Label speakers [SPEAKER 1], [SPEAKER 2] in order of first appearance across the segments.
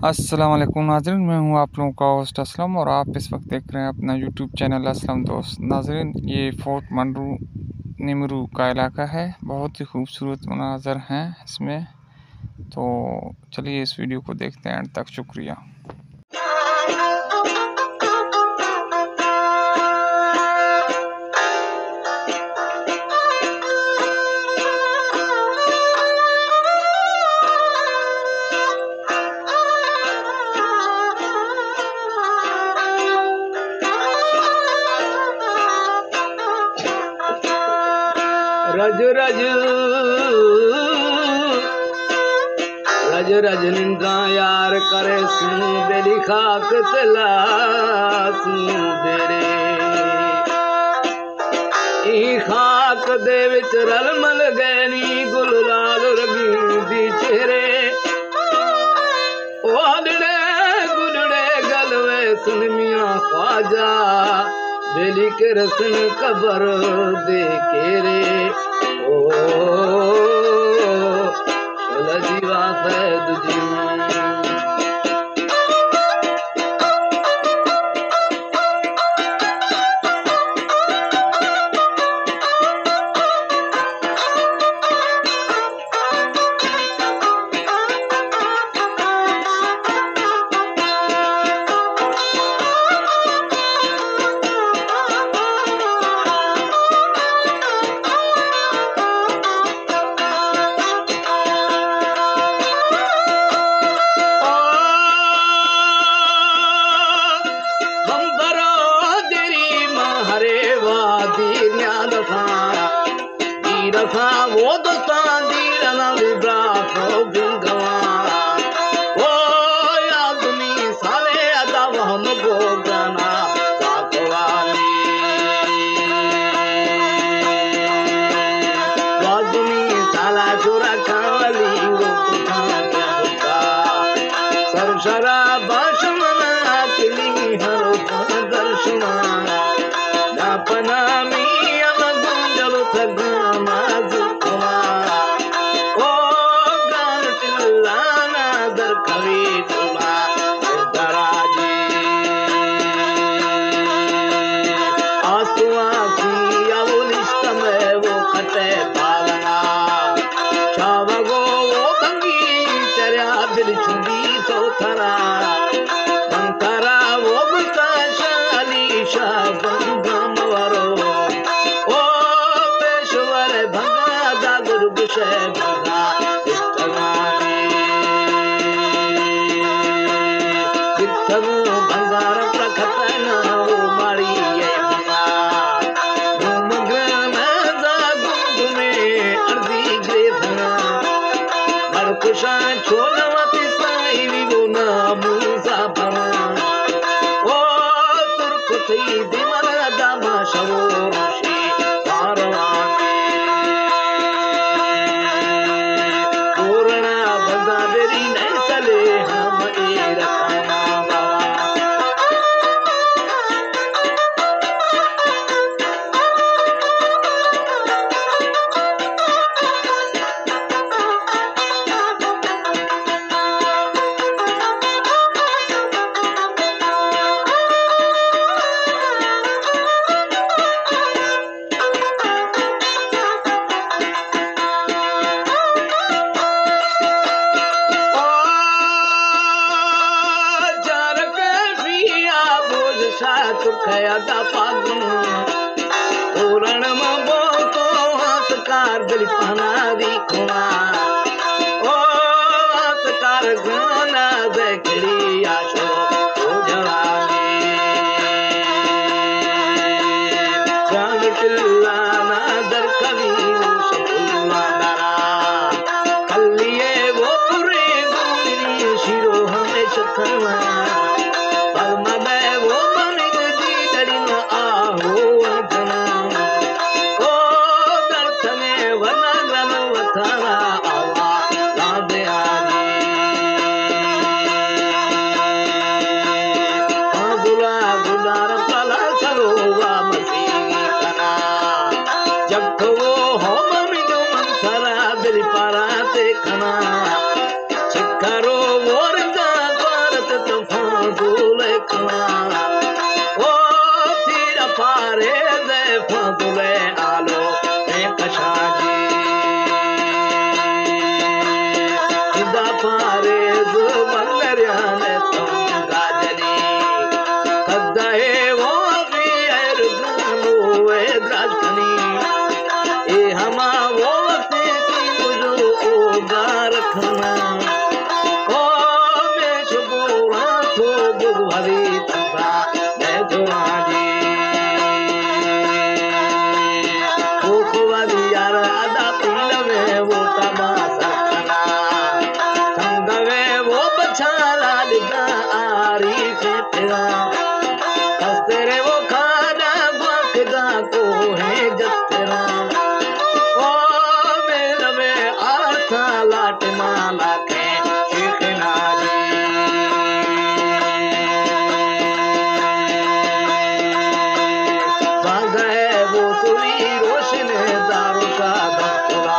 [SPEAKER 1] अस्सलाम वालेकुम नाज़रीन, मैं हूं आप लोगों का होस्ट असलम और आप इस वक्त देख रहे हैं अपना यूट्यूब चैनल असलम दोस्त। नाज़रीन, ये फोर्ट मंडरू निमरू का इलाका है। बहुत ही खूबसूरत मनाज़र हैं इसमें। तो चलिए इस वीडियो को देखते हैं एंड तक। शुक्रिया।
[SPEAKER 2] रज रज रज रज निंदा यार करे सुन बेली खाक तला सुन बेरे ई खाक दे विच रल मल गए नी गुल लाल रंगी दी चेहरे ओडड़े गुडड़े गलवे सुन मियां ख्वाजा बेली के रसन कबर दे केरे ओ जीवा फैद जी रफा वो दोस्तान दी रना विब्रा को गवा ओ आदमी साले अदा वहम को गाना साकवानी आदमी साला चोरा काली वो का सरसरा बाशमना किली हरो दर्शना नापना मी अमगुंजल थगमा भंगार प्रखतन मारी अर्धी ग्रेथना बड़कुशा छोलवती साई विगो नामूसा भरा ओ तुर्कुती दिमल दामा शवो ऋषि पारवानी पूर्णा बंदा बेरी नहीं चले हम ए रखना खयादा पागु पूरण मो तो हसकार दिल पना दी खुआ ओ हसकार गाना देखड़ी आशो ओ जवानी जान किल्ला ना दर कभी शिकुला दरा कलिए वो पूरे गुनी शिरो हमें शखना जब वो होम में जो मंथरा दिल पारा ते खना चिक्करो वोरगा पारे दे फदुले आलो कशाजी इदा पारे दो मंगरियाने गाजनी कद्दाए वो भी अर्जुनो ए द्राजनी ए हमा वो से मुझो गार रखना ओ मैं शुबोरा तो बुहरी तबा मैं दुराजी यार आदा पिल में वो तमाशा संग में वो बछाला दिखा आरी के तेरा तेरे वो खाना बकदा को है जतेरा ओ मेल में आथा लाट माला के शिखना जी भाग है वो तुरी रोशन दारू का दस्तरा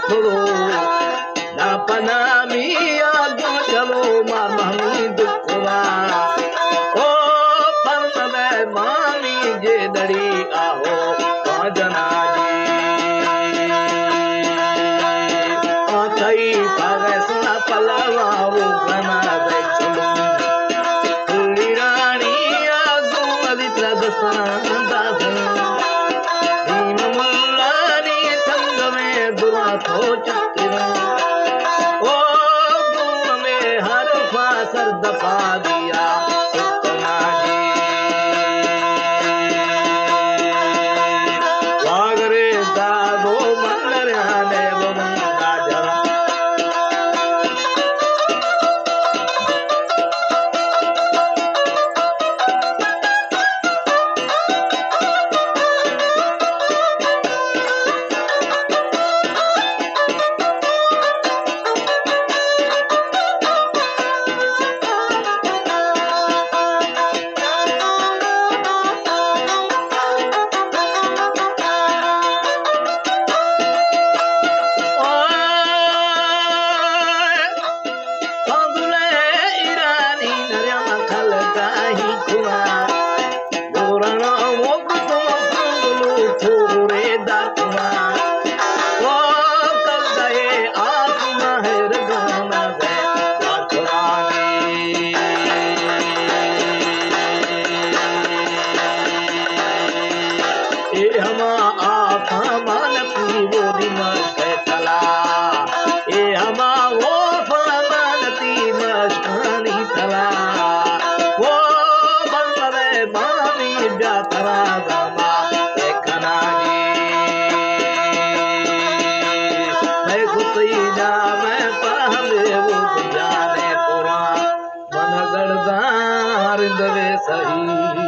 [SPEAKER 2] थोड़ो ना पनामी आगो चलो मामी दुखवा ओ पर में मामी जे दड़ी आहो जना जी आथई पागे सुना पलवा वो बना दे चलो कुली रानी आगो अदी प्रदर्शन दास तो चक्रा ओ गुण में हर फासर दफा दिया इतना जी वागरे दादो मंगर आने वो मंगा जरा सही